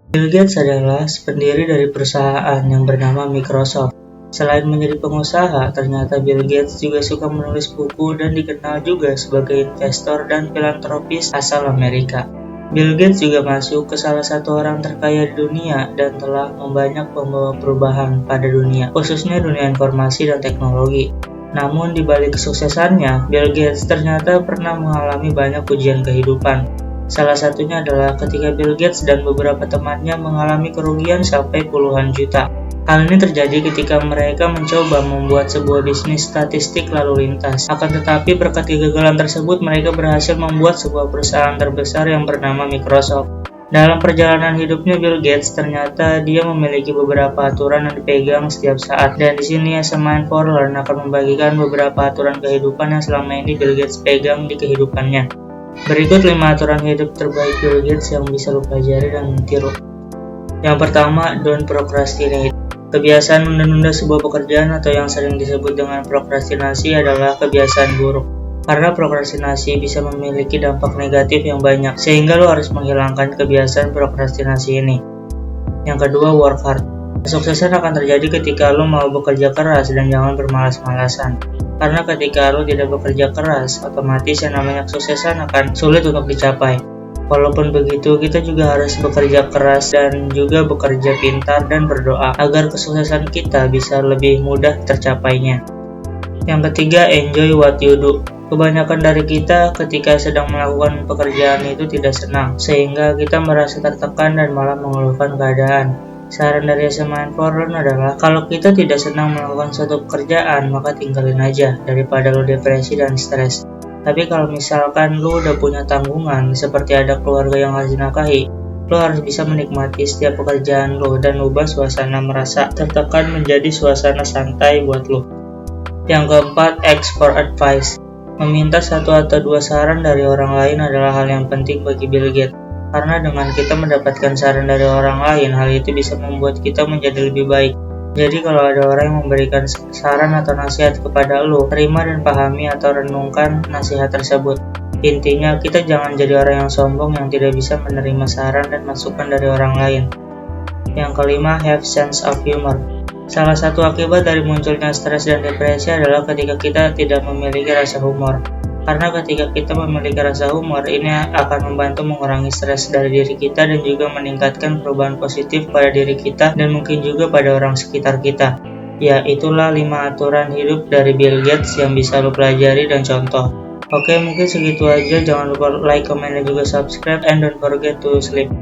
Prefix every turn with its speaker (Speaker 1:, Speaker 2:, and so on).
Speaker 1: Bill Gates adalah pendiri dari perusahaan yang bernama Microsoft. Selain menjadi pengusaha, ternyata Bill Gates juga suka menulis buku dan dikenal juga sebagai investor dan filantropis asal Amerika. Bill Gates juga masuk ke salah satu orang terkaya di dunia dan telah membanyak membawa perubahan pada dunia, khususnya dunia informasi dan teknologi. Namun di balik kesuksesannya, Bill Gates ternyata pernah mengalami banyak ujian kehidupan. Salah satunya adalah ketika Bill Gates dan beberapa temannya mengalami kerugian sampai puluhan juta. Hal ini terjadi ketika mereka mencoba membuat sebuah bisnis statistik lalu lintas. Akan tetapi berkat kegagalan tersebut mereka berhasil membuat sebuah perusahaan terbesar yang bernama Microsoft. Dalam perjalanan hidupnya Bill Gates ternyata dia memiliki beberapa aturan yang dipegang setiap saat. Dan di sini Mind for Learn akan membagikan beberapa aturan kehidupan yang selama ini Bill Gates pegang di kehidupannya. Berikut 5 aturan hidup terbaik Bill Gates yang bisa lo pelajari dan tiru. Yang pertama, don't procrastinate. Kebiasaan menunda sebuah pekerjaan atau yang sering disebut dengan prokrastinasi adalah kebiasaan buruk. Karena prokrastinasi bisa memiliki dampak negatif yang banyak, sehingga lo harus menghilangkan kebiasaan prokrastinasi ini. Yang kedua, work hard. Kesuksesan akan terjadi ketika lo mau bekerja keras dan jangan bermalas-malasan. Karena ketika lo tidak bekerja keras, otomatis yang namanya kesuksesan akan sulit untuk dicapai. Walaupun begitu, kita juga harus bekerja keras dan juga bekerja pintar dan berdoa agar kesuksesan kita bisa lebih mudah tercapainya. Yang ketiga, enjoy what you do. Kebanyakan dari kita ketika sedang melakukan pekerjaan itu tidak senang, sehingga kita merasa tertekan dan malah mengeluhkan keadaan. Saran dari Mind for Learn adalah, kalau kita tidak senang melakukan suatu pekerjaan, maka tinggalin aja daripada lo depresi dan stres. Tapi kalau misalkan lo udah punya tanggungan, seperti ada keluarga yang harus dinafkahi, lo harus bisa menikmati setiap pekerjaan lo dan ubah suasana merasa tertekan menjadi suasana santai buat lo. Yang keempat, ask for advice. Meminta 1 atau 2 saran dari orang lain adalah hal yang penting bagi Bill Gates. Karena dengan kita mendapatkan saran dari orang lain, hal itu bisa membuat kita menjadi lebih baik. Jadi kalau ada orang yang memberikan saran atau nasihat kepada lo, terima dan pahami atau renungkan nasihat tersebut. Intinya, kita jangan jadi orang yang sombong yang tidak bisa menerima saran dan masukan dari orang lain. Yang kelima, have sense of humor. Salah satu akibat dari munculnya stres dan depresi adalah ketika kita tidak memiliki rasa humor. Karena ketika kita memiliki rasa humor, ini akan membantu mengurangi stres dari diri kita dan juga meningkatkan perubahan positif pada diri kita dan mungkin juga pada orang sekitar kita. Ya, itulah 5 aturan hidup dari Bill Gates yang bisa lo pelajari dan contoh. Oke, mungkin segitu aja. Jangan lupa like, comment, dan juga subscribe, and don't forget to sleep.